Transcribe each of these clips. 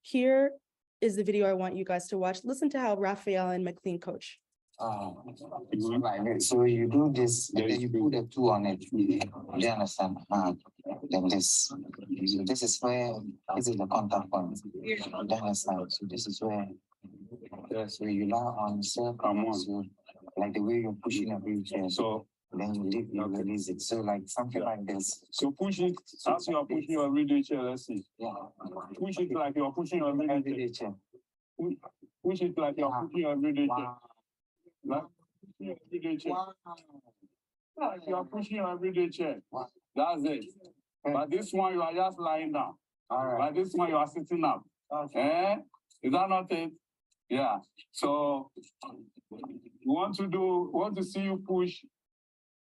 here is the video I want you guys to watch. Listen to how Raphael and McLean coach. So you do this, and then you put the two on it. Do you understand? Then this is where this is the contact point. Do you understand? So this is where so you now on circle, so like the way you're pushing a wheelchair. So then you release it. So like something like this. So push it as you are pushing your everyday chair. Let's see. Yeah. Push it like you are pushing your everyday chair. Push it like you are pushing your everyday chair. Like your everyday chair. Like you are pushing your everyday chair. That's it. But this one you are just lying down. All right. But this one you are sitting up. Okay. Is that not it? Yeah. So we want to see you push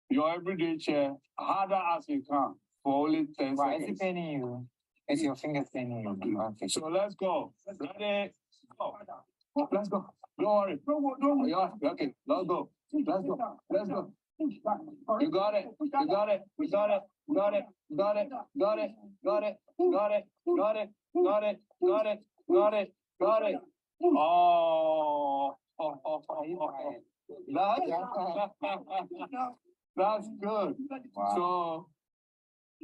your everyday chair harder as you can for only 10 Why seconds. is it paining you? It's your fingers paining you. Okay. So let's go. Ready? Go. Let's go. Don't worry. Don't worry. Yeah. Okay. Let's go. Let's go. Let's go. You got it. You got it. You got it. Got it. Got it. Got it. Got it. Got it. Got it. Got it. Got it. Got it. Got it. Oh. That's good. Wow. So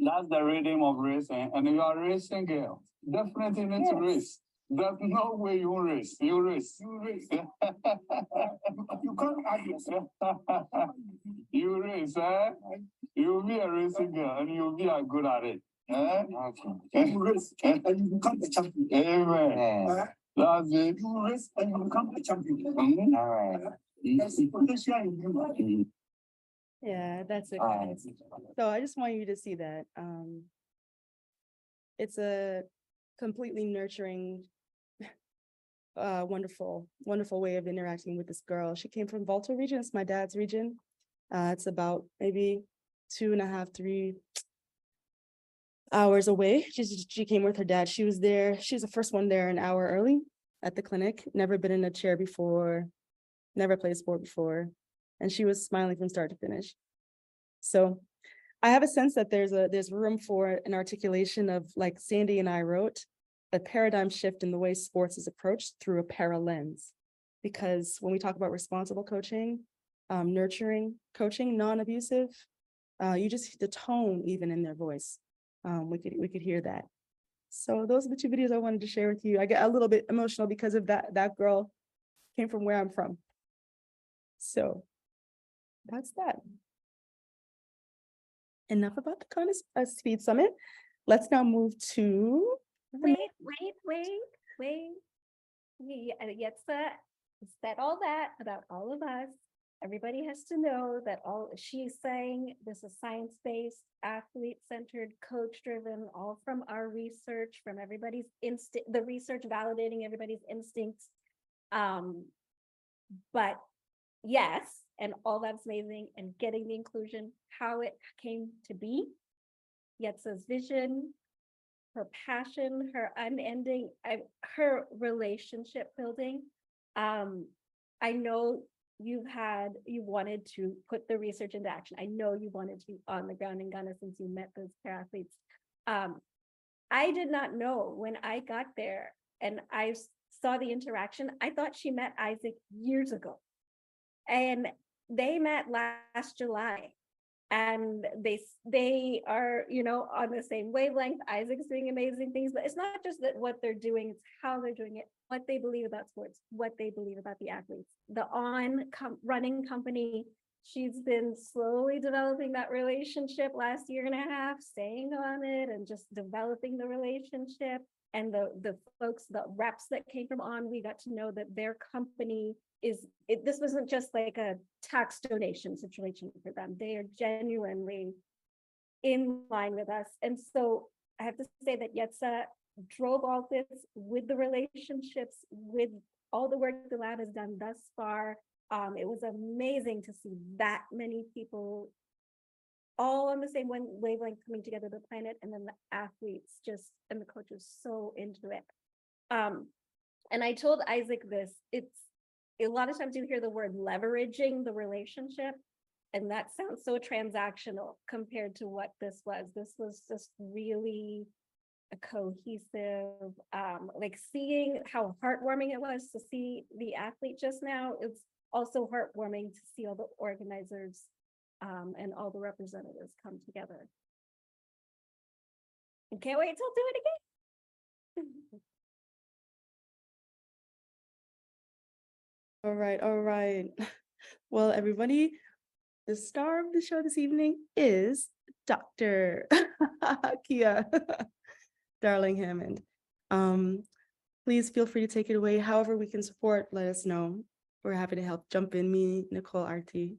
that's the rhythm of racing. And if you are a racing girl, definitely need to race. There's no way you race. You race. You race. You can't argue. You race, eh? You'll be a racing girl and you'll be good at it. Eh? Okay. You race and you become the champion. Amen. Yeah. That's it. You race and you become the champion. Mhm. All right. There's potential in you. Yeah, that's it. All Guys. So I just want you to see that. It's a completely nurturing, wonderful way of interacting with this girl. She came from Volta region. It's my dad's region. It's about maybe 2.5, 3 hours away. She came with her dad. She was there. She was the first one there an hour early at the clinic. Never been in a chair before, never played sport before. And she was smiling from start to finish. So I have a sense that there's room for an articulation of, like Sandy and I wrote, a paradigm shift in the way sports is approached through a para lens. Because when we talk about responsible coaching, nurturing coaching, non-abusive, you just the tone even in their voice. We could hear that. So those are the two videos I wanted to share with you. I get a little bit emotional because of that girl came from where I'm from. So that's that. Enough about the Kona Speed Summit. Let's now move to Wait. Yetsa said all that about all of us. Everybody has to know that she's saying this is science-based, athlete-centered, coach-driven, all from our research, from everybody's instinct, the research validating everybody's instincts. But yes, and all that's amazing, and getting the inclusion, how it came to be, Yetsa's vision, her passion, her unending, her relationship building. I know you wanted to put the research into action. I know you wanted to be on the ground in Ghana since you met those athletes. I did not know when I got there and I saw the interaction, I thought she met Isaac years ago. And they met last July. And they are, on the same wavelength. Isaac's doing amazing things, but it's not just that what they're doing, it's how they're doing it, what they believe about sports, what they believe about the athletes. The running company, she's been slowly developing that relationship last 1.5 years, staying on it and just developing the relationship. And the folks, the reps that came from On, we got to know that their company this wasn't just like a tax donation situation for them. They are genuinely in line with us. And so I have to say that Yetsa drove all this with the relationships, with all the work the lab has done thus far. It was amazing to see that many people all on the same wavelength coming together, the planet, and then the athletes and the coaches so into it. And I told Isaac this, it's a lot of times you hear the word leveraging the relationship, and that sounds so transactional compared to what this was. This was just really a cohesive, like seeing how heartwarming it was to see the athlete just now. It's also heartwarming to see all the organizers and all the representatives come together. And can't wait till do it again. All right, all right. Well, everybody, the star of the show this evening is Dr. Kia Darling Hammond. Please feel free to take it away. However we can support, let us know. We're happy to help. Jump in, me, Nicole, Artie.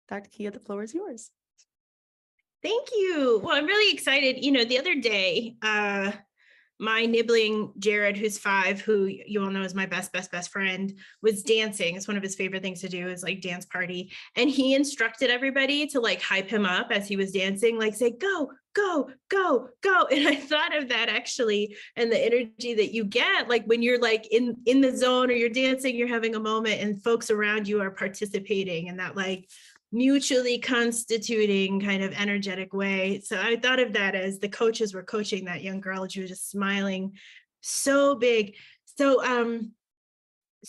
Dr. Kia, the floor is yours. Thank you. Well, I'm really excited. You know, the other day, my nibbling Jared, who's 5, who you all know is my best friend, was dancing. It's one of his favorite things to do is like dance party. And he instructed everybody to like hype him up as he was dancing, like say, go, go, go, go. And I thought of that actually, and the energy that you get, like when you're like in the zone or you're dancing, you're having a moment and folks around you are participating in that like mutually constituting kind of energetic way. So I thought of that as the coaches were coaching that young girl. She was just smiling so big. So I'm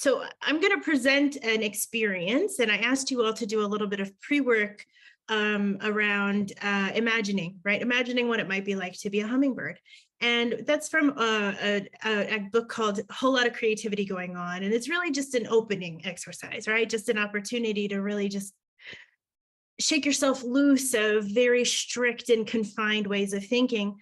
going to present an experience, and I asked you all to do a little bit of pre-work around imagining, right? Imagining what it might be like to be a hummingbird. And that's from a book called A Whole Lot of Creativity Going On. And it's really just an opening exercise, right? Just an opportunity to really just shake yourself loose of very strict and confined ways of thinking.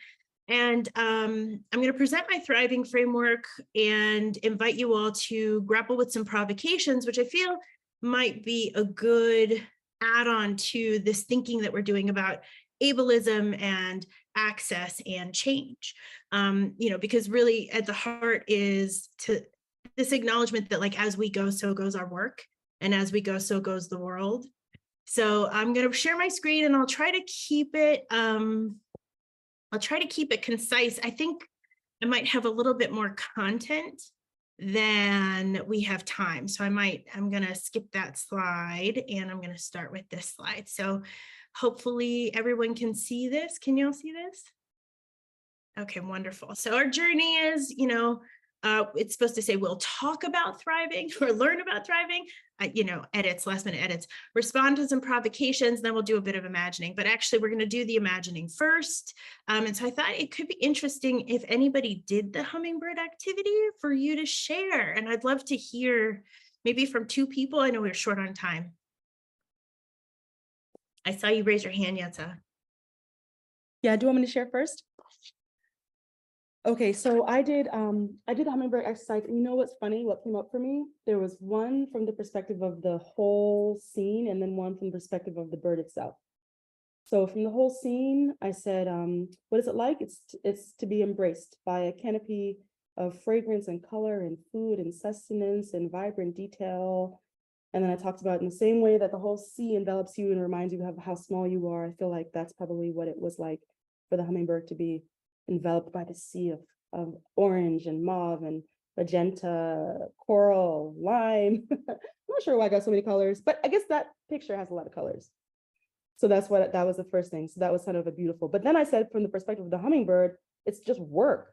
And I'm going to present my thriving framework and invite you all to grapple with some provocations, which I feel might be a good add-on to this thinking that we're doing about ableism and access and change. You know, because really at the heart is to this acknowledgement that like, as we go, so goes our work. And as we go, so goes the world. So I'm going to share my screen and I'll try to keep it concise. I think I might have a little bit more content than we have time. So I'm going to skip that slide and I'm going to start with this slide. So hopefully everyone can see this. Can you all see this? Okay, wonderful. So our journey is, you know, it's supposed to say we'll talk about thriving or learn about thriving, you know, edits, last minute edits, respond to some provocations, then we'll do a bit of imagining. But actually, we're going to do the imagining first. And so I thought it could be interesting if anybody did the hummingbird activity for you to share. And I'd love to hear maybe from 2 people. I know we're short on time. I saw you raise your hand, Yetza. Yeah, do you want me to share first? Okay, so I did the hummingbird exercise, and you know what's funny, what came up for me? There was one from the perspective of the whole scene and then one from the perspective of the bird itself. So from the whole scene, I said, what is it like? It's to be embraced by a canopy of fragrance and color and food and sustenance and vibrant detail. And then I talked about in the same way that the whole sea envelops you and reminds you of how small you are. I feel like that's probably what it was like for the hummingbird to be enveloped by the sea of orange and mauve and magenta, coral, lime. I'm not sure why I got so many colors, but I guess that picture has a lot of colors. So that was the first thing. So that was kind of a beautiful, but then I said from the perspective of the hummingbird, it's just work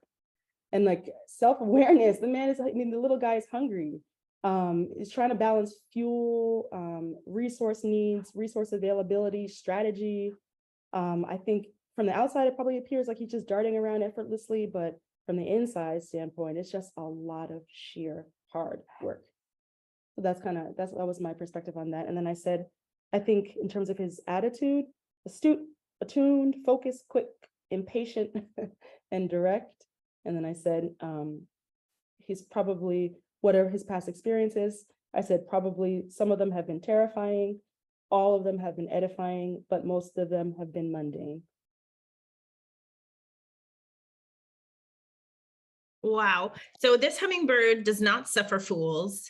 and like self-awareness. The man is, I mean, the little guy is hungry. He's trying to balance fuel, resource needs, resource availability, strategy. I think from the outside, it probably appears like he's just darting around effortlessly, but from the inside standpoint, it's just a lot of sheer hard work. So that was my perspective on that. And then I said, I think in terms of his attitude, astute, attuned, focused, quick, impatient, and direct. And then I said, he's probably, whatever his past experiences, I said, probably some of them have been terrifying, all of them have been edifying, but most of them have been mundane. Wow. So this hummingbird does not suffer fools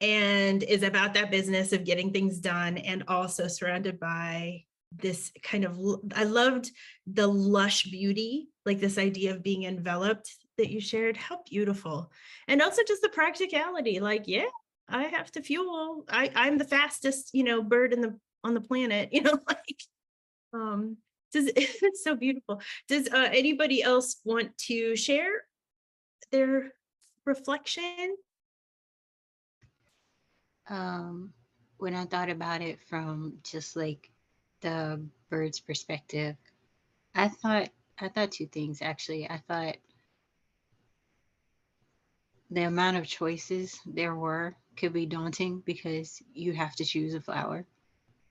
and is about that business of getting things done and also surrounded by this kind of, I loved the lush beauty, like this idea of being enveloped that you shared. How beautiful. And also just the practicality, like, yeah, I have to fuel. I'm the fastest, you know, bird on the planet, you know, like, It's so beautiful. Does anybody else want to share their reflection? When I thought about it from just like the bird's perspective, I thought two things actually. I thought the amount of choices there were could be daunting because you have to choose a flower.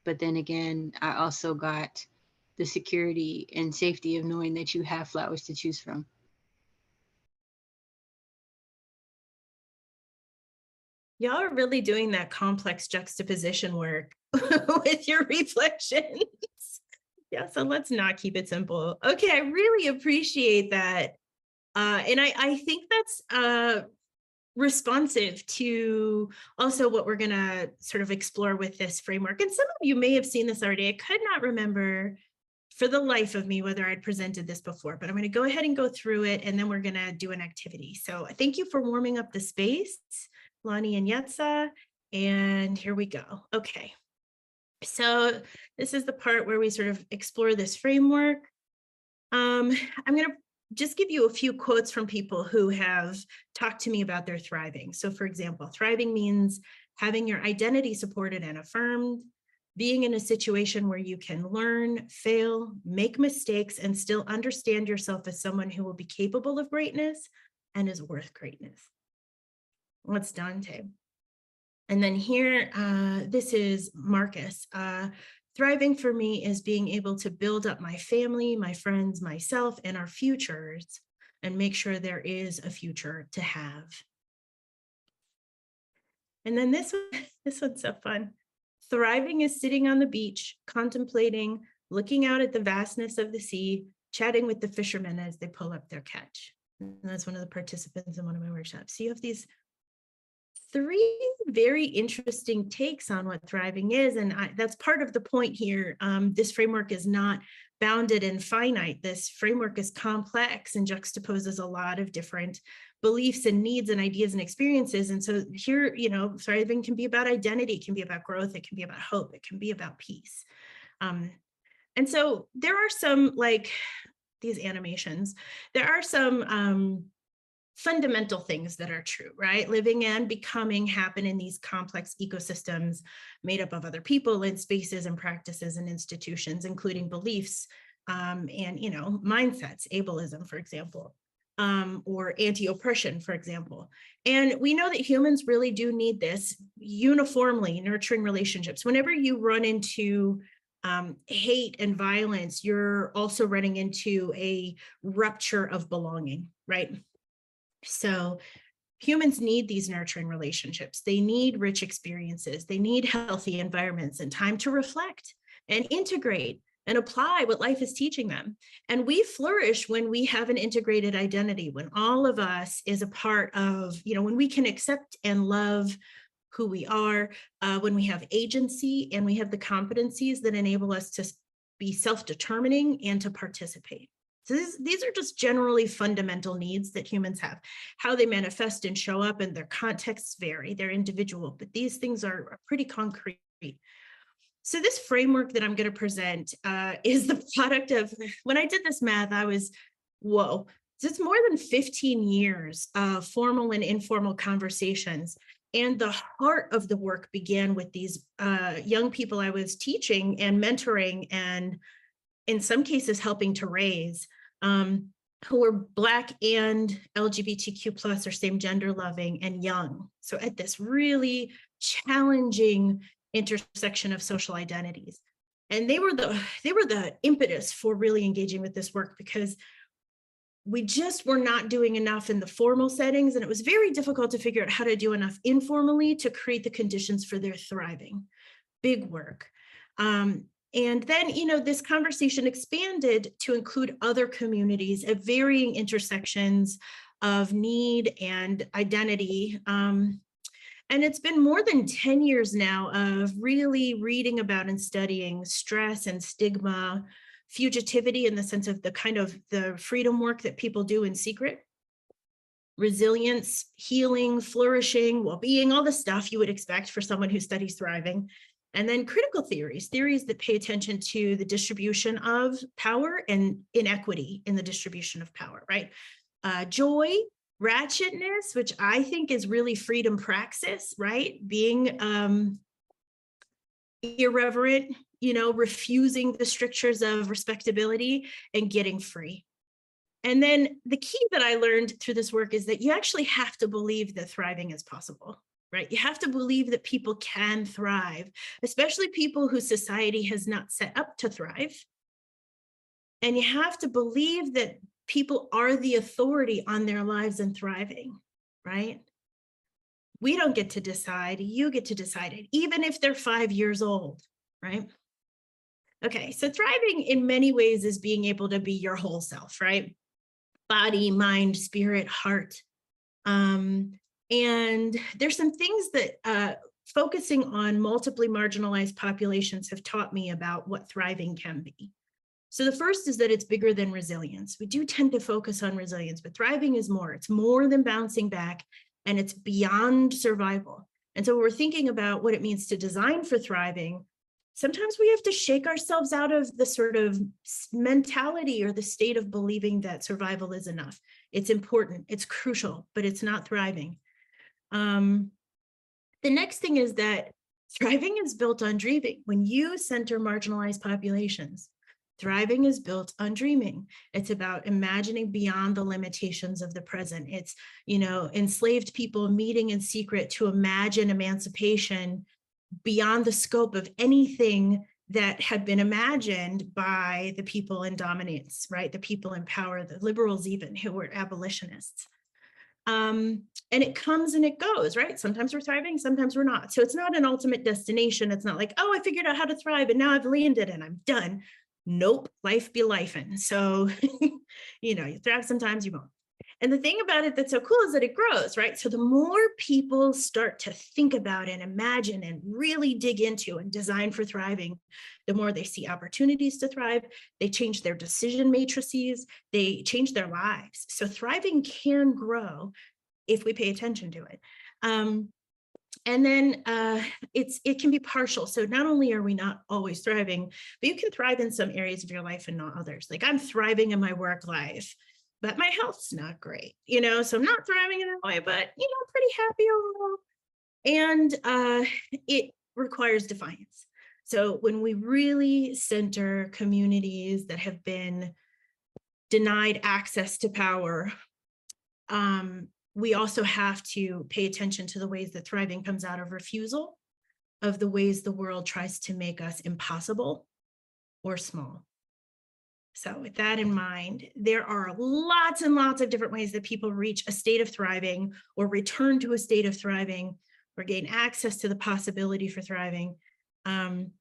But then again, I also got the security and safety of knowing that you have flowers to choose from. Y'all are really doing that complex juxtaposition work with your reflections. Yeah, so let's not keep it simple. Okay, I really appreciate that. And I think that's responsive to also what we're gonna sort of explore with this framework. And some of you may have seen this already. I could not remember for the life of me whether I'd presented this before, but I'm gonna go ahead and go through it and then we're gonna do an activity. So thank you for warming up the space, Lonnie and Yetza, and here we go. Okay, so this is the part where we sort of explore this framework. I'm gonna just give you a few quotes from people who have talked to me about their thriving. So for example, thriving means having your identity supported and affirmed, being in a situation where you can learn, fail, make mistakes, and still understand yourself as someone who will be capable of greatness and is worth greatness. What's Dante? And then here, this is Marcus. Thriving for me is being able to build up my family, my friends, myself, and our futures, and make sure there is a future to have. And then this one's so fun. Thriving is sitting on the beach, contemplating, looking out at the vastness of the sea, chatting with the fishermen as they pull up their catch. And that's one of the participants in one of my workshops. So you have these three very interesting takes on what thriving is. And that's part of the point here. This framework is not bounded and finite. This framework is complex and juxtaposes a lot of different beliefs and needs and ideas and experiences. And so here, you know, thriving can be about identity, it can be about growth, it can be about hope, it can be about peace. And so there are some, like these animations, there are some fundamental things that are true, right? Living and becoming happen in these complex ecosystems made up of other people and spaces and practices and institutions, including beliefs and, you know, mindsets, ableism, for example, or anti-oppression, for example. And we know that humans really do need this uniformly nurturing relationships. Whenever you run into hate and violence, you're also running into a rupture of belonging, right? So humans need these nurturing relationships. They need rich experiences. They need healthy environments and time to reflect and integrate and apply what life is teaching them. And we flourish when we have an integrated identity, when all of us is a part of, you know, when we can accept and love who we are, when we have agency and we have the competencies that enable us to be self-determining and to participate. So these are just generally fundamental needs that humans have. How they manifest and show up and their contexts vary, they're individual, but these things are pretty concrete. So this framework that I'm going to present is the product of, when I did this math, I was, whoa, so it's more than 15 years of formal and informal conversations. And the heart of the work began with these young people I was teaching and mentoring and in some cases helping to raise, who were Black and LGBTQ+ or same gender loving and young. So at this really challenging intersection of social identities. And they were the impetus for really engaging with this work because we just were not doing enough in the formal settings. And it was very difficult to figure out how to do enough informally to create the conditions for their thriving. Big work. And then, you know, this conversation expanded to include other communities at varying intersections of need and identity. And it's been more than 10 years now of really reading about and studying stress and stigma, fugitivity in the sense of the kind of the freedom work that people do in secret, resilience, healing, flourishing, well-being, all the stuff you would expect for someone who studies thriving. And then critical theories, theories that pay attention to the distribution of power and inequity in the distribution of power, right? Joy, ratchetness, which I think is really freedom praxis, right? Being irreverent, refusing the strictures of respectability and getting free. And then the key that I learned through this work is that you actually have to believe that thriving is possible, right? You have to believe that people can thrive, especially people whose society has not set up to thrive. And you have to believe that people are the authority on their lives and thriving, right? We don't get to decide, you get to decide it, even if they're 5 years old, right? Okay, so thriving in many ways is being able to be your whole self, right? Body, mind, spirit, heart. And there's some things that focusing on multiply marginalized populations have taught me about what thriving can be. So the first is that it's bigger than resilience. We do tend to focus on resilience, but thriving is more. It's more than bouncing back, and it's beyond survival. And so when we're thinking about what it means to design for thriving, sometimes we have to shake ourselves out of the sort of mentality or the state of believing that survival is enough. It's important, it's crucial, but it's not thriving. The next thing is that thriving is built on dreaming. When you center marginalized populations, thriving is built on dreaming. It's about imagining beyond the limitations of the present. It's, enslaved people meeting in secret to imagine emancipation beyond the scope of anything that had been imagined by the people in dominance, right? The people in power, the liberals even, who were abolitionists. And it comes and it goes, right? Sometimes we're thriving, sometimes we're not. So it's not an ultimate destination. It's not like, oh, I figured out how to thrive and now I've landed and I'm done. Nope, life be lifing. So, you thrive sometimes, you won't. And the thing about it that's so cool is that it grows, right? So the more people start to think about and imagine and really dig into and design for thriving, the more they see opportunities to thrive, they change their decision matrices, they change their lives. So thriving can grow if we pay attention to it. And then it can be partial. So not only are we not always thriving, but you can thrive in some areas of your life and not others. Like I'm thriving in my work life, but my health's not great, so I'm not thriving in that way, but, pretty happy overall. And it requires defiance. So when we really center communities that have been denied access to power, we also have to pay attention to the ways that thriving comes out of refusal, of the ways the world tries to make us impossible or small. So with that in mind, there are lots and lots of different ways that people reach a state of thriving or return to a state of thriving or gain access to the possibility for thriving. And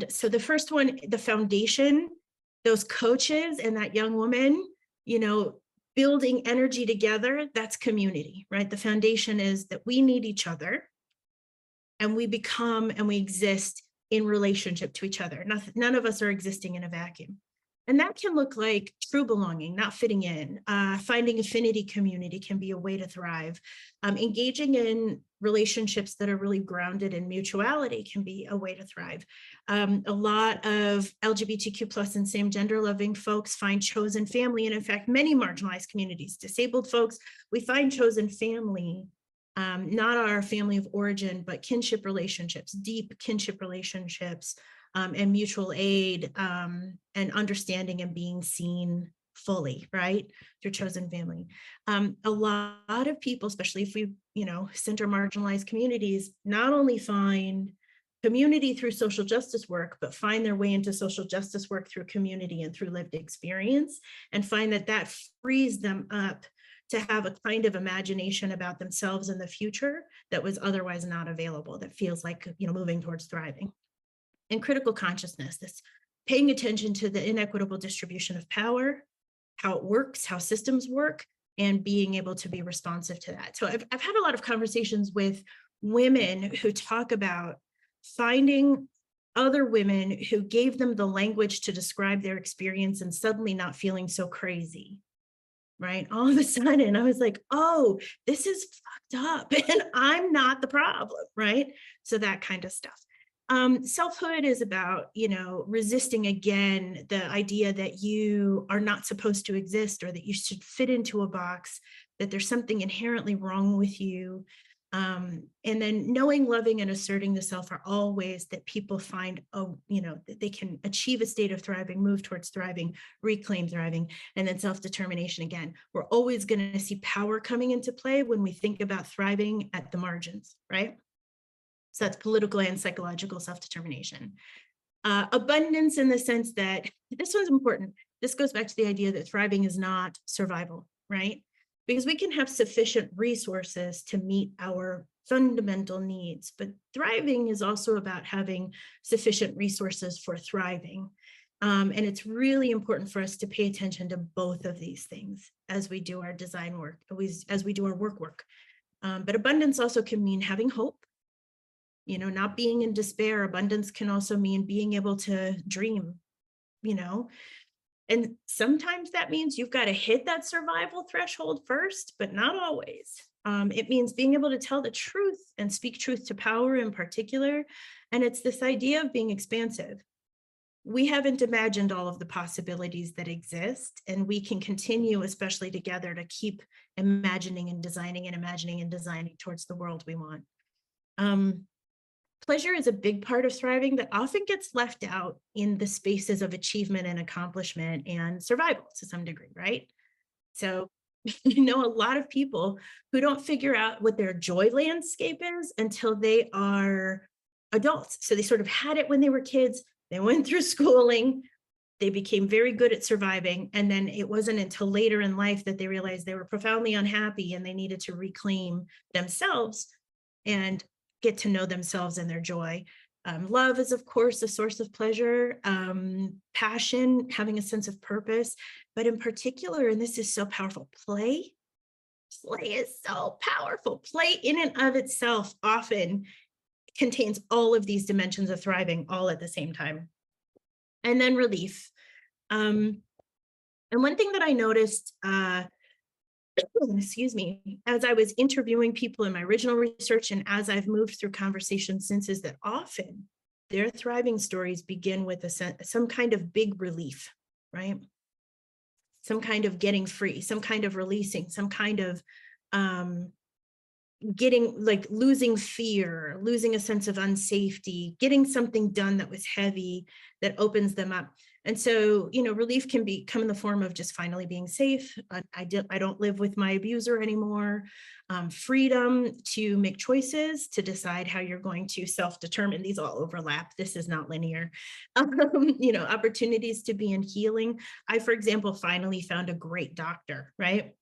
so the first one, the foundation, those coaches and that young woman, building energy together, that's community, right? The foundation is that we need each other and we become and we exist in relationship to each other. None of us are existing in a vacuum. And that can look like true belonging, not fitting in. Finding affinity community can be a way to thrive. Engaging in relationships that are really grounded in mutuality can be a way to thrive. A lot of LGBTQ plus and same gender loving folks find chosen family. And in fact, many marginalized communities, disabled folks, we find chosen family, not our family of origin, but kinship relationships, deep kinship relationships, and mutual aid, and understanding and being seen fully, right, through chosen family. A lot of people, especially if we, center marginalized communities, not only find community through social justice work, but find their way into social justice work through community and through lived experience, and find that frees them up to have a kind of imagination about themselves in the future that was otherwise not available, that feels like, moving towards thriving. And critical consciousness, this paying attention to the inequitable distribution of power, how it works, how systems work, and being able to be responsive to that. So I've had a lot of conversations with women who talk about finding other women who gave them the language to describe their experience and suddenly not feeling so crazy, right? All of a sudden I was like, oh, this is fucked up and I'm not the problem, right? So that kind of stuff. Selfhood is about, resisting again the idea that you are not supposed to exist or that you should fit into a box, that there's something inherently wrong with you. And then knowing, loving, and asserting the self are all ways that people find, that they can achieve a state of thriving, move towards thriving, reclaim thriving, and then self-determination again. We're always going to see power coming into play when we think about thriving at the margins, right? So that's political and psychological self-determination. Abundance in the sense that, this one's important. This goes back to the idea that thriving is not survival, right? Because we can have sufficient resources to meet our fundamental needs, but thriving is also about having sufficient resources for thriving. And it's really important for us to pay attention to both of these things as we do our design work, as we do our work. But abundance also can mean having hope. Not being in despair. Abundance can also mean being able to dream, and sometimes that means you've got to hit that survival threshold first, but not always. It means being able to tell the truth and speak truth to power in particular. And it's this idea of being expansive. We haven't imagined all of the possibilities that exist, and we can continue, especially together, to keep imagining and designing towards the world we want. Pleasure is a big part of thriving that often gets left out in the spaces of achievement and accomplishment and survival to some degree, right? So a lot of people who don't figure out what their joy landscape is until they are adults. So they sort of had it when they were kids, they went through schooling, they became very good at surviving, and then it wasn't until later in life that they realized they were profoundly unhappy and they needed to reclaim themselves and get to know themselves and their joy. Love is, of course, a source of pleasure, passion, having a sense of purpose, but in particular, and this is so powerful, play. Play is so powerful. Play in and of itself often contains all of these dimensions of thriving all at the same time. And then relief. And one thing that I noticed, excuse me, as I was interviewing people in my original research and as I've moved through conversations since, is that often their thriving stories begin with some kind of big relief, right? Some kind of getting free, some kind of releasing, some kind of losing fear, losing a sense of unsafety, getting something done that was heavy that opens them up. And so, relief can come in the form of just finally being safe. I don't live with my abuser anymore. Freedom to make choices, to decide how you're going to self-determine. These all overlap. This is not linear. Opportunities to be in healing. I, for example, finally found a great doctor, right?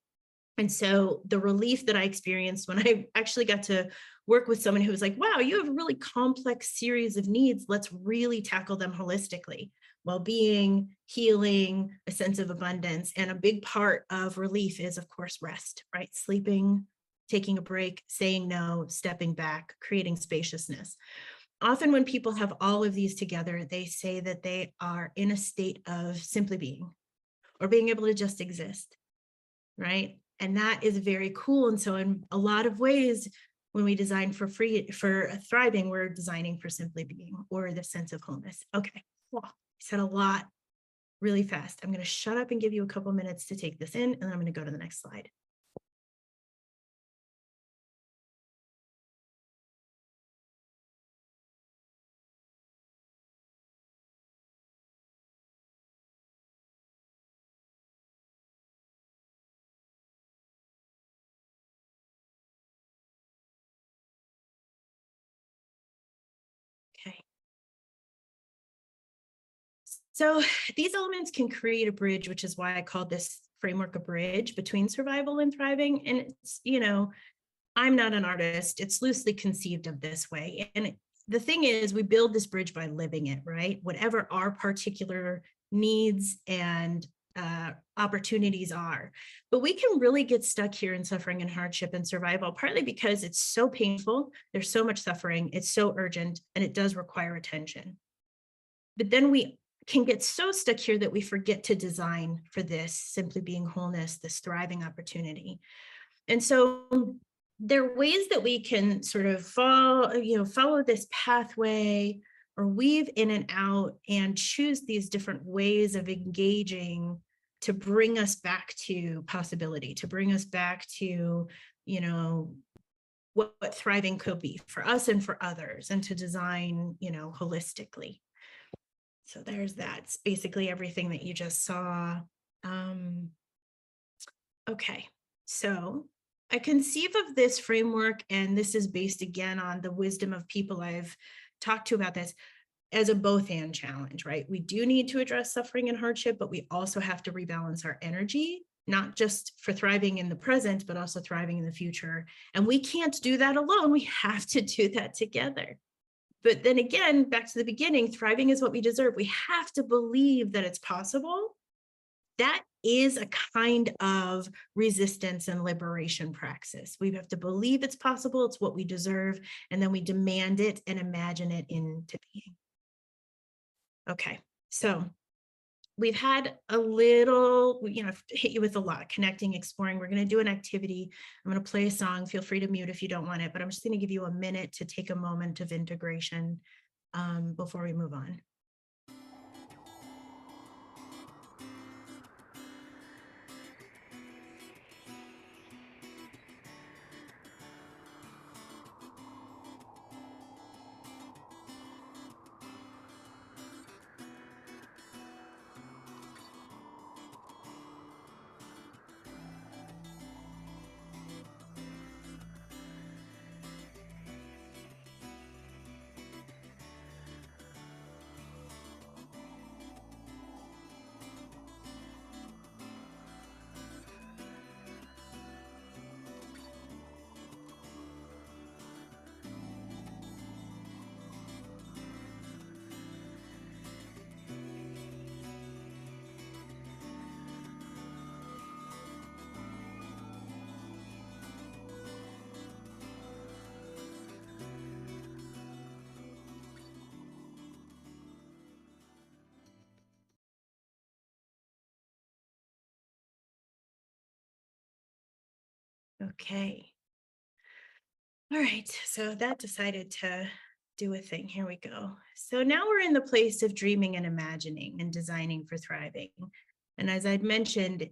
And so the relief that I experienced when I actually got to work with someone who was like, wow, you have a really complex series of needs. Let's really tackle them holistically. Well-being, healing, a sense of abundance. And a big part of relief is, of course, rest, right? Sleeping, taking a break, saying no, stepping back, creating spaciousness. Often when people have all of these together, they say that they are in a state of simply being or being able to just exist, right? And that is very cool. And so in a lot of ways, when we design for thriving, we're designing for simply being or the sense of wholeness. Okay, well, I said a lot really fast. I'm going to shut up and give you a couple minutes to take this in, and then I'm going to go to the next slide. Okay. So these elements can create a bridge, which is why I called this framework a bridge between survival and thriving. And it's, I'm not an artist. It's loosely conceived of this way. And the thing is, we build this bridge by living it, right? Whatever our particular needs and opportunities are. But we can really get stuck here in suffering and hardship and survival, partly because it's so painful. There's so much suffering. It's so urgent, and it does require attention. But then we can get so stuck here that we forget to design for this simply being wholeness, this thriving opportunity. And so there are ways that we can sort of follow this pathway or weave in and out and choose these different ways of engaging to bring us back to possibility, to bring us back to, you know, what thriving could be for us and for others, and to design, you know, holistically. So there's that. It's basically everything that you just saw. Okay, so I conceive of this framework, and this is based again on the wisdom of people I've talked to about this, as a both and challenge, right? We do need to address suffering and hardship, but we also have to rebalance our energy, not just for thriving in the present, but also thriving in the future. And we can't do that alone. We have to do that together. But then again, back to the beginning, thriving is what we deserve. We have to believe that it's possible. That is a kind of resistance and liberation praxis. We have to believe it's possible, it's what we deserve, and then we demand it and imagine it into being. Okay, so we've had a little, you know, hit you with a lot, connecting, exploring. We're going to do an activity. I'm going to play a song. Feel free to mute if you don't want it, but I'm just going to give you a minute to take a moment of integration before we move on. Okay. All right, so that decided to do a thing. Here we go. So now we're in the place of dreaming and imagining and designing for thriving. And as I'd mentioned,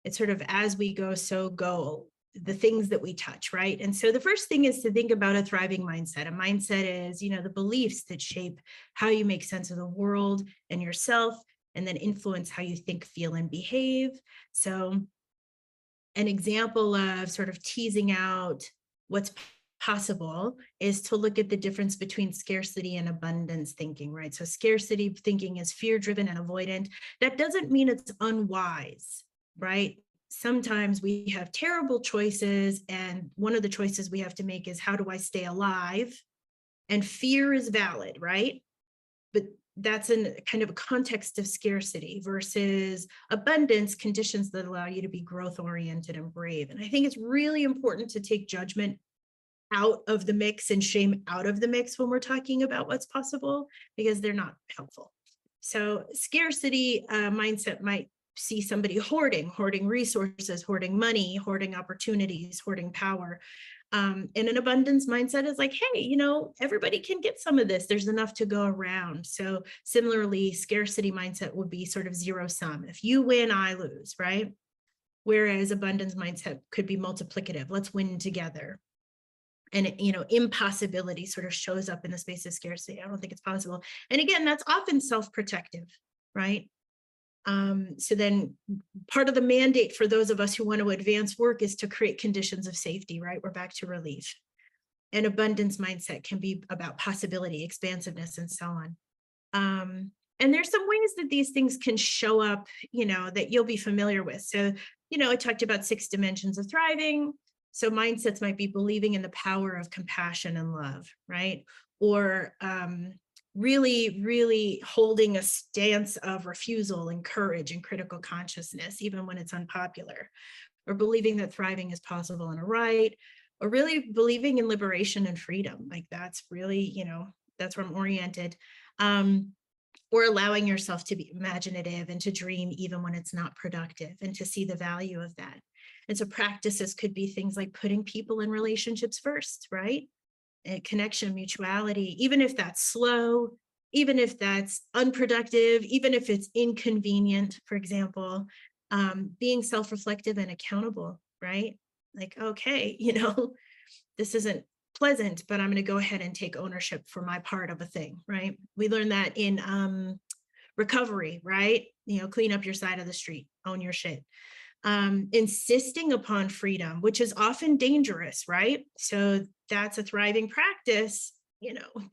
it's sort of as we go, so go, the things that we touch, right? And so the first thing is to think about a thriving mindset. A mindset is, you know, the beliefs that shape how you make sense of the world and yourself, and then influence how you think, feel, and behave. So an example of sort of teasing out what's possible is to look at the difference between scarcity and abundance thinking, right? So scarcity thinking is fear-driven and avoidant. That doesn't mean it's unwise, right? Sometimes we have terrible choices, and one of the choices we have to make is, how do I stay alive? And fear is valid, right? But that's in kind of a context of scarcity versus abundance, conditions that allow you to be growth oriented and brave. And I think it's really important to take judgment out of the mix and shame out of the mix when we're talking about what's possible, because they're not helpful. So scarcity mindset might see somebody hoarding resources, hoarding money, hoarding opportunities, hoarding power. And an abundance mindset is like, hey, you know, everybody can get some of this. There's enough to go around. So similarly, scarcity mindset would be sort of zero sum. If you win, I lose, right? Whereas abundance mindset could be multiplicative. Let's win together. And, you know, impossibility sort of shows up in the space of scarcity. I don't think it's possible. And again, that's often self-protective, right? So then part of the mandate for those of us who want to advance work is to create conditions of safety, right? We're back to relief. And abundance mindset can be about possibility, expansiveness, and so on. And there's some ways that these things can show up, you know, that you'll be familiar with. So, you know, I talked about 6 dimensions of thriving. So mindsets might be believing in the power of compassion and love, right? Or really holding a stance of refusal and courage and critical consciousness, even when it's unpopular, or believing that thriving is possible and a right, or really believing in liberation and freedom. Like that's really, you know, that's where I'm oriented. Or allowing yourself to be imaginative and to dream even when it's not productive, and to see the value of that. And so practices could be things like putting people in relationships first, right? And connection, mutuality, even if that's slow, even if that's unproductive, even if it's inconvenient, for example, being self-reflective and accountable, right? Like, okay, this isn't pleasant, but I'm going to go ahead and take ownership for my part of a thing, right? We learned that in recovery, right? Clean up your side of the street, own your shit. Insisting upon freedom, which is often dangerous, right? So that's a thriving practice,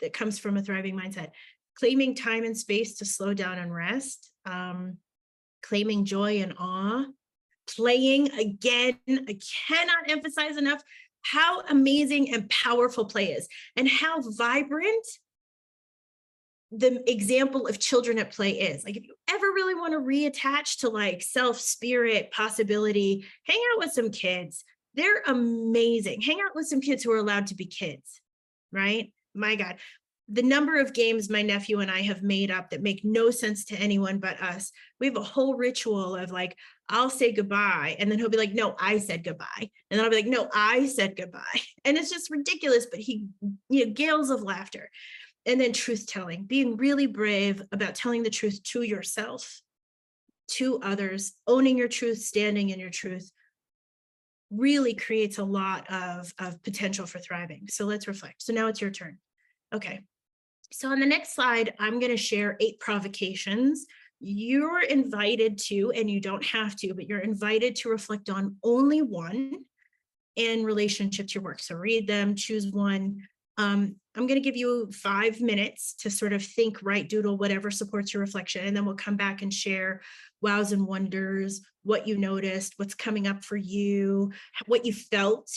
that comes from a thriving mindset. Claiming time and space to slow down and rest, claiming joy and awe, playing again. I cannot emphasize enough how amazing and powerful play is, and how vibrant the example of children at play is. Like, if you ever really want to reattach to like self, spirit, possibility, hang out with some kids. They're amazing. Hang out with some kids who are allowed to be kids, right? My God, the number of games my nephew and I have made up that make no sense to anyone but us. We have a whole ritual of like, I'll say goodbye. And then he'll be like, no, I said goodbye. And then I'll be like, no, I said goodbye. And it's just ridiculous, but he, gales of laughter. And then truth telling, being really brave about telling the truth to yourself, to others, owning your truth, standing in your truth, really creates a lot of potential for thriving. So let's reflect. So now it's your turn. Okay. So on the next slide, I'm going to share 8 provocations. You're invited to, and you don't have to, but you're invited to reflect on only one in relationship to your work. So read them, choose one. I'm going to give you 5 minutes to sort of think, write, doodle, whatever supports your reflection. And then we'll come back and share wows and wonders, what you noticed, what's coming up for you, what you felt,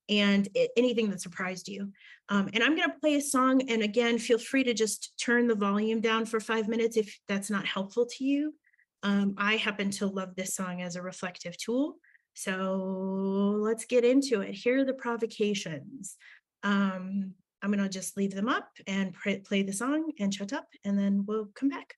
and anything that surprised you. And I'm going to play a song. And again, feel free to just turn the volume down for 5 minutes if that's not helpful to you. I happen to love this song as a reflective tool. So let's get into it. Here are the provocations. I'm going to just leave them up and play the song and shut up, and then we'll come back.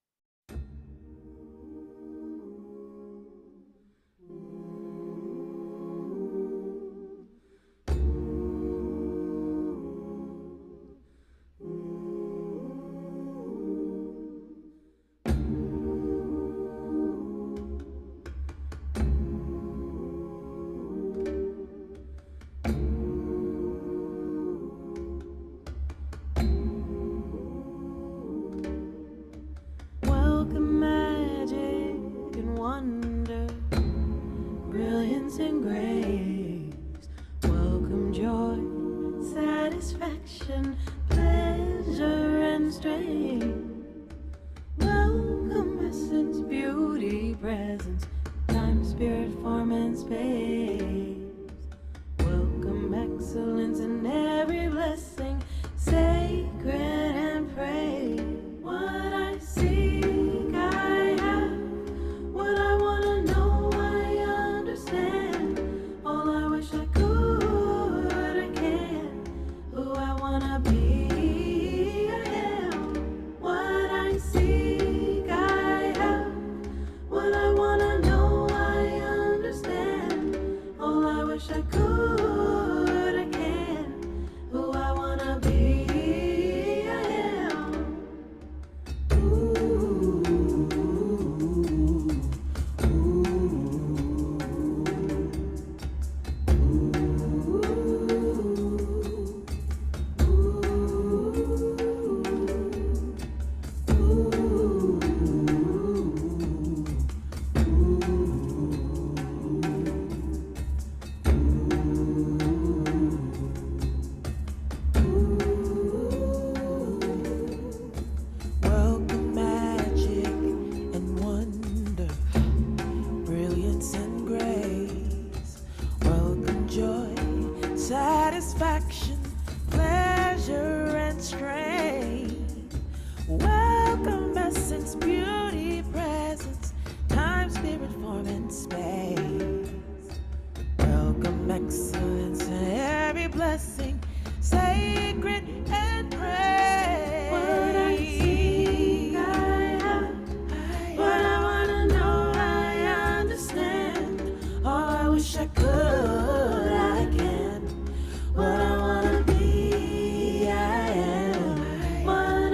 What I wanna be, I am. What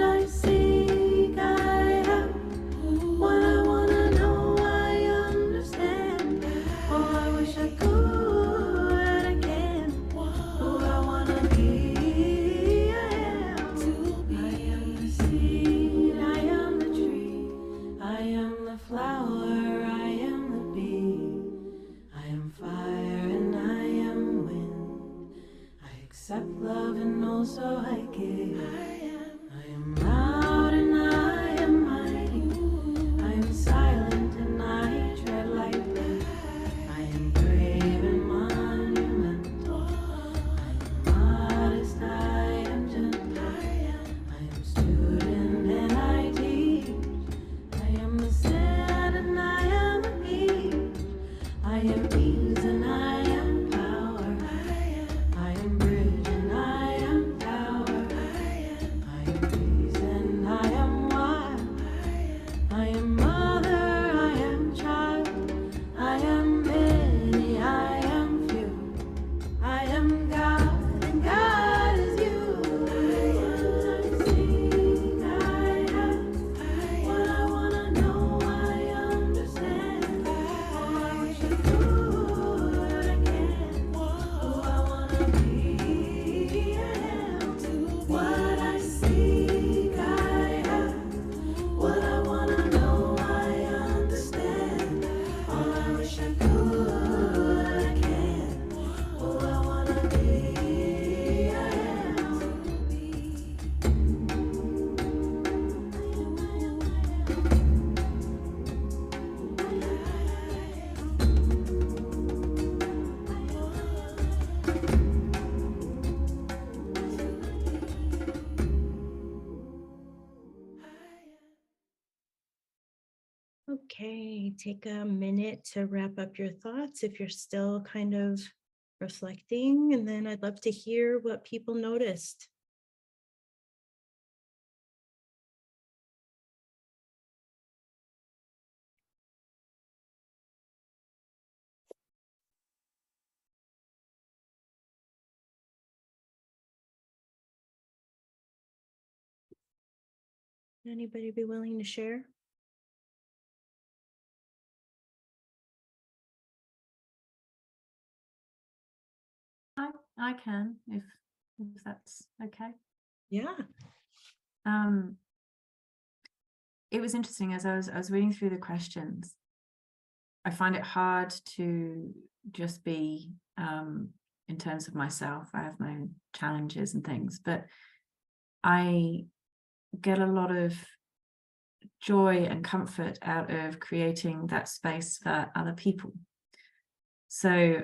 love and also I give. I am loud and I am mighty. I am silent and I tread lightly. I am brave and monumental. I am modest, I am gentle. I am student and I teach. I am the sand and I am the beach. I am ease and I am power. I am bridge and I am tower. I am peace and I am wild. I am mother, I am child. I am many, I am few. I am God and God is you. I sing, I have what I wanna know, I understand. Oh, I wish I could, I can't. Oh, I wanna be, I am. What I seek, I have. What I wanna know, I understand. Oh, I wish I could, I can't. Oh, I wanna be, I am. Okay, take a minute to wrap up your thoughts if you're still kind of reflecting, and then I'd love to hear what people noticed. Anybody be willing to share? I can, if that's okay. Yeah. It was interesting as I was reading through the questions. I find it hard to just be in terms of myself. I have my own challenges and things, but I get a lot of joy and comfort out of creating that space for other people. So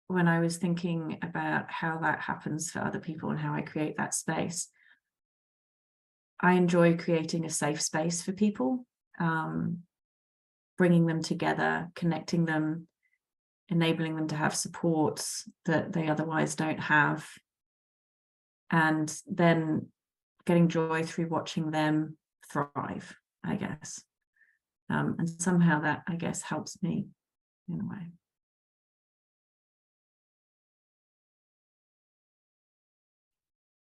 when I was thinking about how that happens for other people and how I create that space, I enjoy creating a safe space for people, bringing them together, connecting them, enabling them to have supports that they otherwise don't have, and then getting joy through watching them thrive, I guess. And somehow that, I guess, helps me in a way.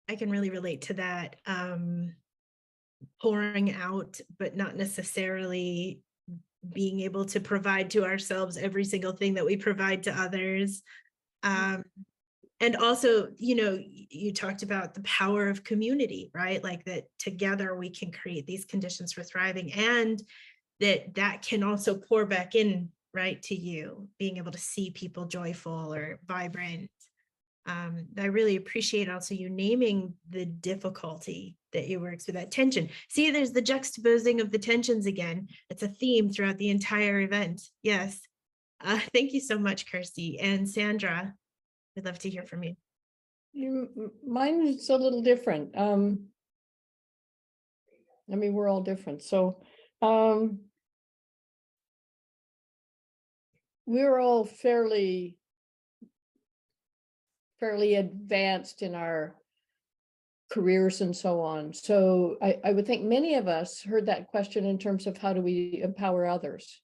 I can really relate to that. Pouring out, but not necessarily being able to provide to ourselves every single thing that we provide to others. And also, you talked about the power of community, right? Like that together we can create these conditions for thriving, and that can also pour back in, right, to you, being able to see people joyful or vibrant. I really appreciate also you naming the difficulty that you work through, that tension. See, there's the juxtaposing of the tensions again. It's a theme throughout the entire event. Yes. Thank you so much, Kirsty. And Sandra, we'd love to hear from you. Mine is a little different. I mean, we're all different. So we're all fairly advanced in our careers and so on. So I would think many of us heard that question in terms of how do we empower others?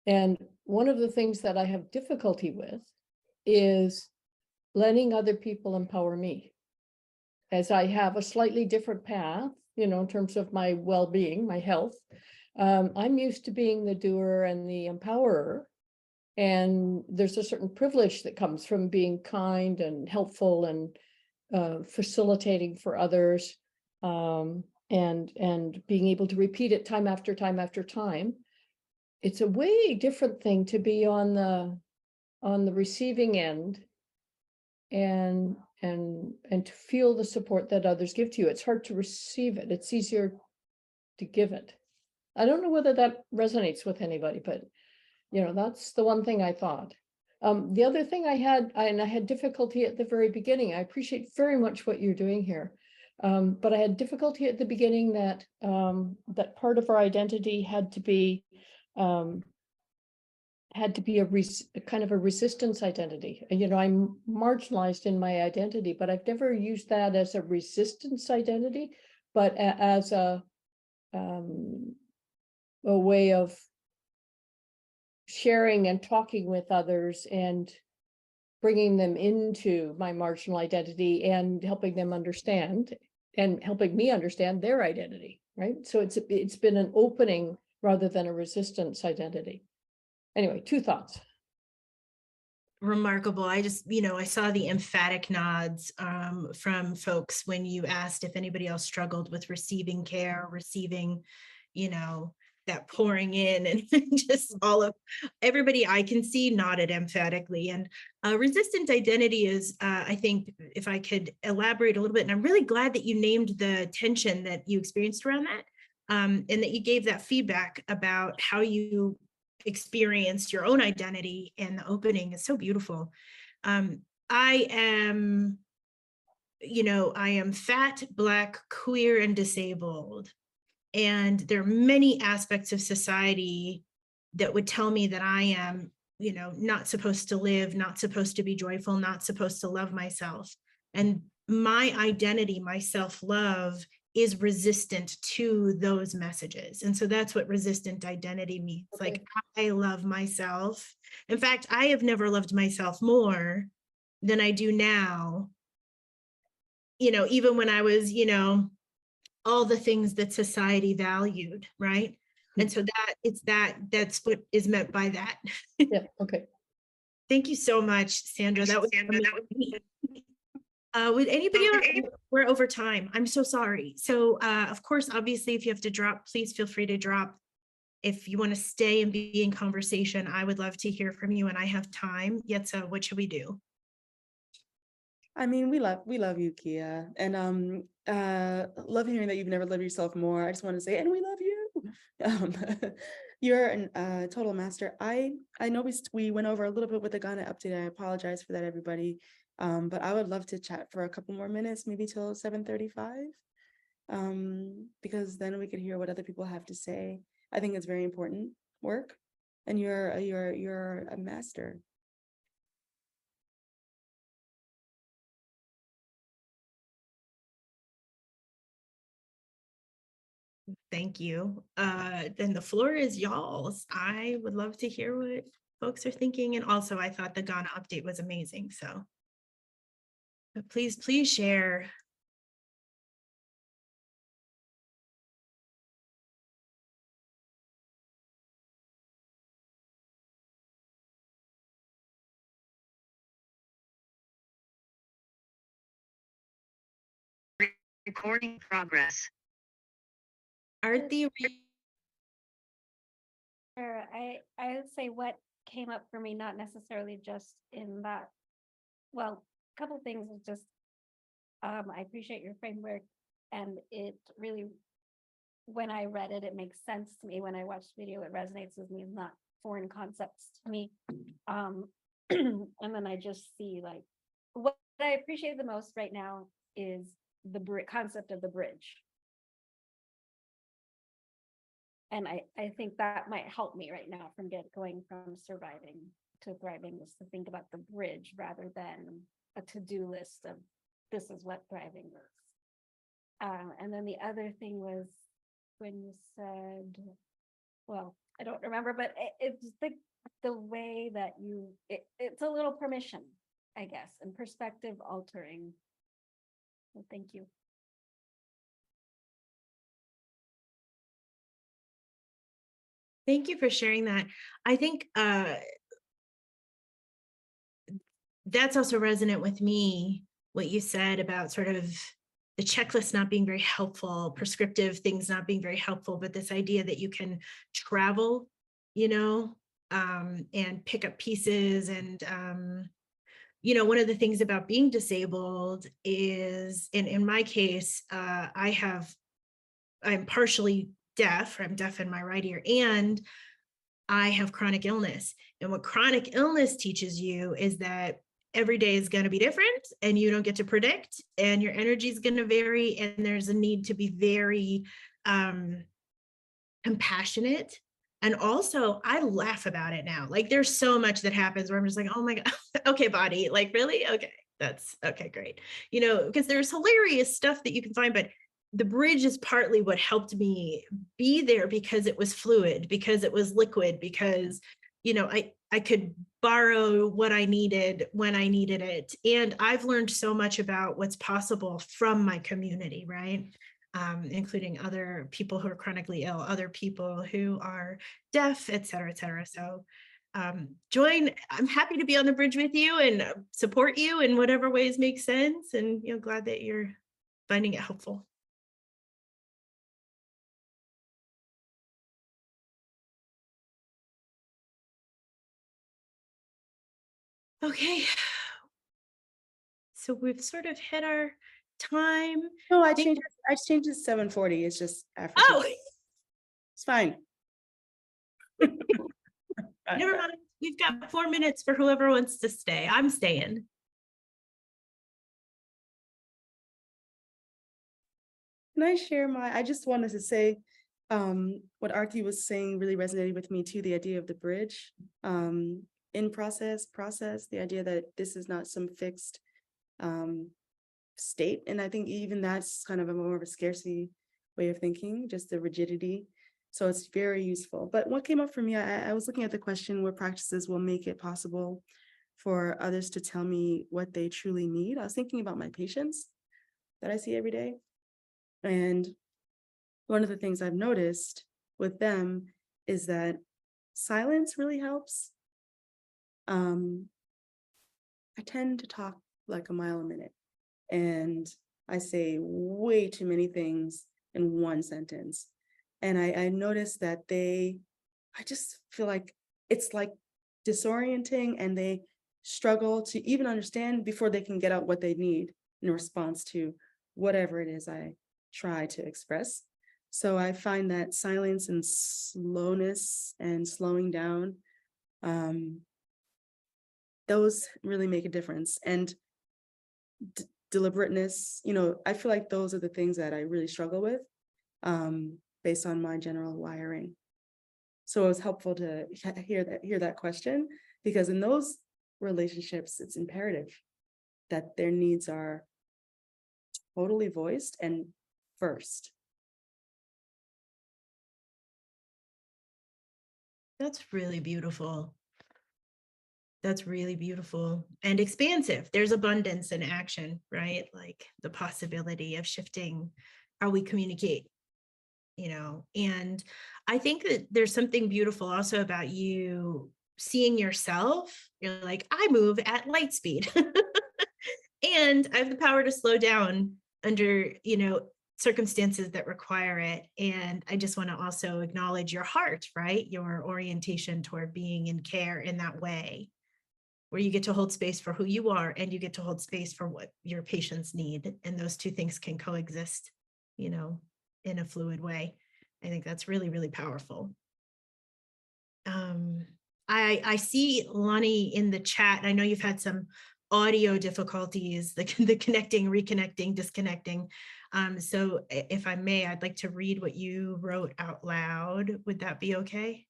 And one of the things that I have difficulty with is letting other people empower me, as I have a slightly different path, in terms of my well-being, my health. I'm used to being the doer and the empowerer. And there's a certain privilege that comes from being kind and helpful and facilitating for others, and being able to repeat it time after time after time. It's a way different thing to be on the receiving end and to feel the support that others give to you. It's hard to receive it. It's easier to give it. I don't know whether that resonates with anybody, but that's the one thing I thought. The other thing I had difficulty at the very beginning. I appreciate very much what you're doing here. But I had difficulty at the beginning that that part of our identity had to be a kind of a resistance identity. I'm marginalized in my identity, but I've never used that as a resistance identity, but as a way of sharing and talking with others and bringing them into my marginal identity and helping them understand and helping me understand their identity, right? So it's been an opening rather than a resistance identity. Anyway, 2 thoughts. Remarkable. I just, I saw the emphatic nods from folks when you asked if anybody else struggled with receiving care, receiving, that pouring in, and just everybody I can see nodded emphatically. And resistant identity is, I think, if I could elaborate a little bit, and I'm really glad that you named the tension that you experienced around that, and that you gave that feedback about how you experienced your own identity, and the opening is so beautiful. I am fat, Black, queer, and disabled. And there are many aspects of society that would tell me that I am, not supposed to live, not supposed to be joyful, not supposed to love myself. And my identity, my self-love is resistant to those messages. And so that's what resistant identity means. Okay. Like, I love myself. In fact, I have never loved myself more than I do now. Even when I was, all the things that society valued, right? And so that's what is meant by that. Yeah, okay. Thank you so much, Sandra. That was amazing. Would anybody else? We're over time. I'm so sorry. So of course, obviously, if you have to drop, please feel free to drop. If you want to stay and be in conversation, I would love to hear from you, and I have time. Yetsa, what should we do? I mean, we love you, Kia, and love hearing that you've never loved yourself more. I just want to say, and we love you. You're a total master. I know we went over a little bit with the Ghana update. I apologize for that, everybody. But I would love to chat for a couple more minutes, maybe till 7:35, because then we could hear what other people have to say. I think it's very important work, and you're a master. Thank you. Then the floor is y'all's. I would love to hear what folks are thinking. And also, I thought the Ghana update was amazing. So but please share. Recording progress. Arti, Sure. I would say what came up for me, not necessarily just in that, well, a couple things is just, I appreciate your framework, and it really, when I read it, it makes sense to me. When I watched the video, it resonates with me. It's not foreign concepts to me. And then I just see, like, what I appreciate the most right now is the concept of the bridge. And I think that might help me right now from going from surviving to thriving, is to think about the bridge rather than a to-do list of this is what thriving is. And then the other thing was when you said, well, I don't remember, but it's the way that it's a little permission, I guess, and perspective altering. So thank you. thank you for sharing that. I think that's also resonant with me, what you said about sort of the checklist not being very helpful, prescriptive things not being very helpful, but this idea that you can travel, and pick up pieces and you know, one of the things about being disabled is, in my case, I'm partially deaf. I'm deaf in my right ear, and I have chronic illness. And what chronic illness teaches you is that every day is going to be different, and you don't get to predict, and your energy is going to vary, and there's a need to be very compassionate. And also, I laugh about it now. Like, there's so much that happens where I'm just like, oh my God, okay, body, like, really? Okay, that's okay, great. You know, because there's hilarious stuff that you can find, but the bridge is partly what helped me be there, because it was fluid, because it was liquid, because, you know, I could borrow what I needed when I needed it. And I've learned so much about what's possible from my community, right? Including other people who are chronically ill, other people who are deaf, et cetera, et cetera. So I'm happy to be on the bridge with you and support you in whatever ways make sense. And, you know, glad that you're finding it helpful. Okay. So we've sort of hit our time. No, I changed it to 7:40. It's just African. Oh, It's fine. never mind. We've got 4 minutes for whoever wants to stay. I'm staying. Can I share I just wanted to say, what Arti was saying really resonated with me too, the idea of the bridge, in process, the idea that this is not some fixed state. And I think even that's kind of a more of a scarcity way of thinking, just the rigidity. So it's very useful. But what came up for me, I was looking at the question, what practices will make it possible for others to tell me what they truly need. I was thinking about my patients that I see every day. And one of the things I've noticed with them is that silence really helps. I tend to talk like a mile a minute, and I say way too many things in one sentence. And I noticed that I just feel like it's like disorienting, and they struggle to even understand before they can get out what they need in response to whatever it is I try to express. So I find that silence and slowness and slowing down, those really make a difference. And deliberateness, you know, I feel like those are the things that I really struggle with, based on my general wiring. So it was helpful to hear that question, because in those relationships, it's imperative that their needs are totally voiced and first. That's really beautiful. That's really beautiful and expansive. There's abundance in action, right? Like the possibility of shifting how we communicate, you know. And I think that there's something beautiful also about you seeing yourself. You're like, I move at light speed and I have the power to slow down under, you know, circumstances that require it. And I just want to also acknowledge your heart, right? Your orientation toward being in care in that way, where you get to hold space for who you are and you get to hold space for what your patients need. And those two things can coexist, you know, in a fluid way. I think that's really, really powerful. I see Lonnie in the chat. I know you've had some audio difficulties, the connecting, reconnecting, disconnecting. So if I may, I'd like to read what you wrote out loud. Would that be okay?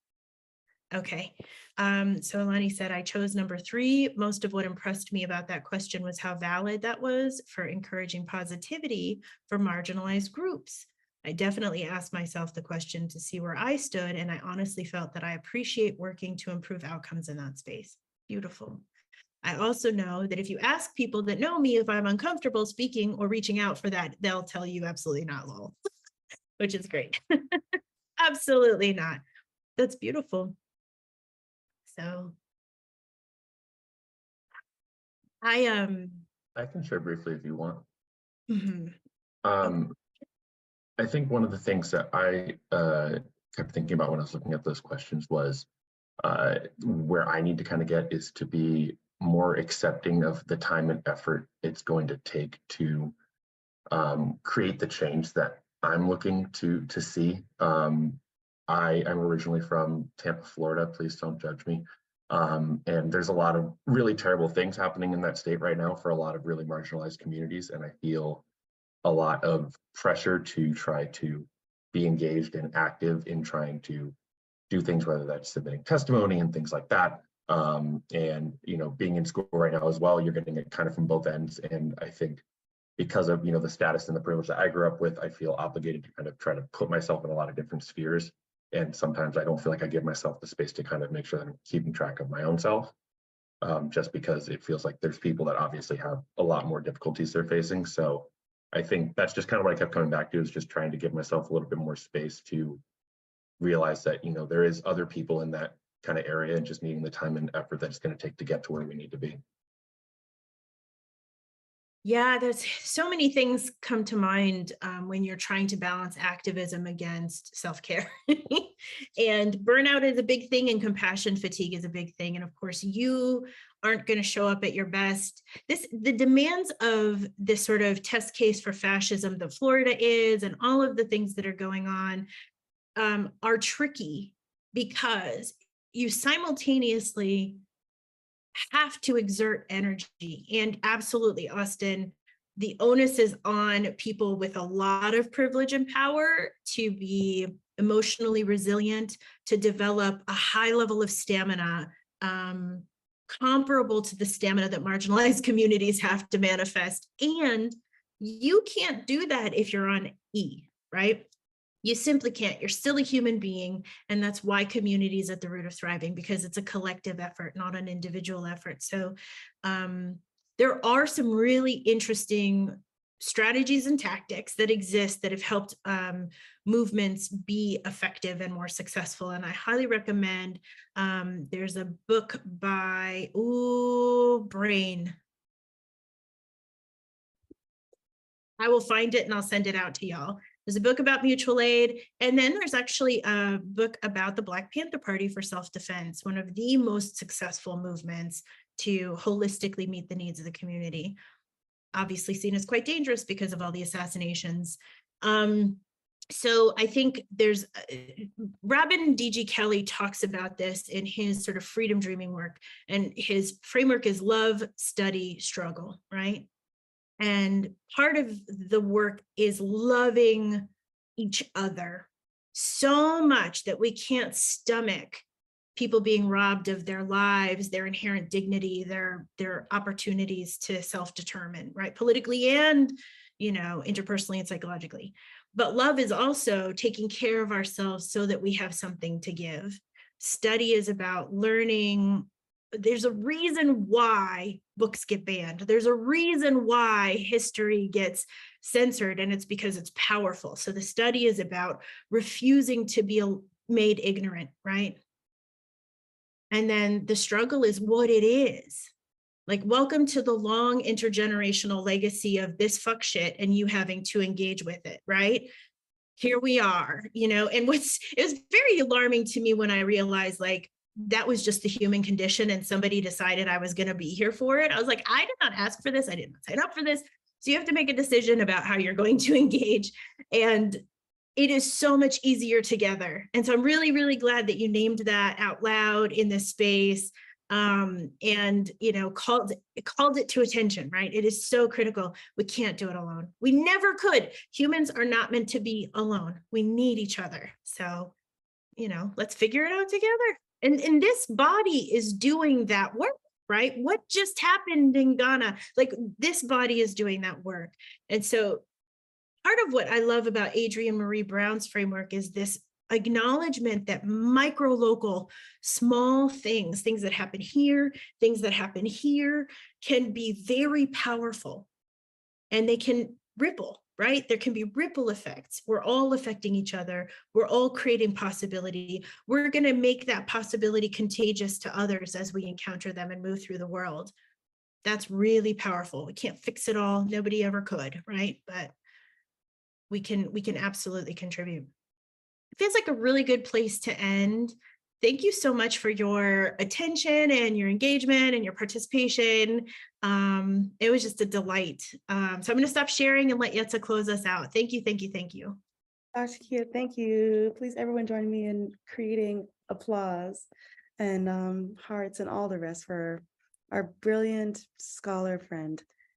Okay. So Lonnie said, I chose number 3. Most of what impressed me about that question was how valid that was for encouraging positivity for marginalized groups. I definitely asked myself the question to see where I stood, and I honestly felt that I appreciate working to improve outcomes in that space. Beautiful. I also know that if you ask people that know me if I'm uncomfortable speaking or reaching out for that, they'll tell you absolutely not, lol, which is great. Absolutely not. That's beautiful. So I can share briefly if you want. Mm-hmm. I think one of the things that I kept thinking about when I was looking at those questions was where I need to kind of get is to be more accepting of the time and effort it's going to take to create the change that I'm looking to see. I am originally from Tampa, Florida. Please don't judge me. And there's a lot of really terrible things happening in that state right now for a lot of really marginalized communities. And I feel a lot of pressure to try to be engaged and active in trying to do things, whether that's submitting testimony and things like that. And, you know, being in school right now as well, you're getting it kind of from both ends. And I think because of, you know, the status and the privilege that I grew up with, I feel obligated to kind of try to put myself in a lot of different spheres. And sometimes I don't feel like I give myself the space to kind of make sure that I'm keeping track of my own self, just because it feels like there's people that obviously have a lot more difficulties they're facing. So I think that's just kind of what I kept coming back to, is just trying to give myself a little bit more space to realize that, you know, there is other people in that kind of area, and just needing the time and effort that it's going to take to get to where we need to be. Yeah, there's so many things come to mind when you're trying to balance activism against self-care. And burnout is a big thing, and compassion fatigue is a big thing. And of course, you aren't going to show up at your best. The demands of this sort of test case for fascism that Florida is, and all of the things that are going on are tricky, because you simultaneously have to exert energy. And absolutely, Austin, the onus is on people with a lot of privilege and power to be emotionally resilient, to develop a high level of stamina, comparable to the stamina that marginalized communities have to manifest. And you can't do that if you're on E, right? You simply can't. You're still a human being. And that's why community is at the root of thriving, because it's a collective effort, not an individual effort. So there are some really interesting strategies and tactics that exist that have helped movements be effective and more successful. And I highly recommend, there's a book by, brain. I will find it and I'll send it out to y'all. There's a book about mutual aid. And then there's actually a book about the Black Panther Party for self-defense, one of the most successful movements to holistically meet the needs of the community. Obviously seen as quite dangerous because of all the assassinations. So I think there's, Robin D.G. Kelley talks about this in his sort of freedom dreaming work, and his framework is love, study, struggle, right? And part of the work is loving each other so much that we can't stomach people being robbed of their lives, their inherent dignity, their opportunities to self-determine, right? Politically and, you know, interpersonally and psychologically. But love is also taking care of ourselves so that we have something to give. Study is about learning. There's a reason why books get banned. There's a reason why history gets censored, and it's because it's powerful. So the study is about refusing to be made ignorant, right? And then the struggle is what it is. Like, welcome to the long intergenerational legacy of this fuck shit and you having to engage with it, right? Here we are, you know, and it was very alarming to me when I realized, like, that was just the human condition and somebody decided I was going to be here for it. I was like, I did not ask for this. I did not sign up for this. So you have to make a decision about how you're going to engage. And it is so much easier together. And so I'm really, really glad that you named that out loud in this space, and, you know, called it to attention, right? It is so critical. We can't do it alone. We never could. Humans are not meant to be alone. We need each other. So, you know, let's figure it out together. And this body is doing that work, right? What just happened in Ghana? Like, this body is doing that work. And so part of what I love about Adrienne Marie Brown's framework is this acknowledgement that micro-local, small things that happen here, things that happen here, can be very powerful, and they can ripple, right? There can be ripple effects. We're all affecting each other. We're all creating possibility. We're going to make that possibility contagious to others as we encounter them and move through the world. That's really powerful. We can't fix it all. Nobody ever could, right? But we can absolutely contribute. It feels like a really good place to end. thank you so much for your attention and your engagement and your participation. It was just a delight. So I'm going to stop sharing and let Yetsa close us out. Thank you, thank you, thank you. Dr. Kia, thank you. Please, everyone join me in creating applause and hearts and all the rest for our brilliant scholar friend.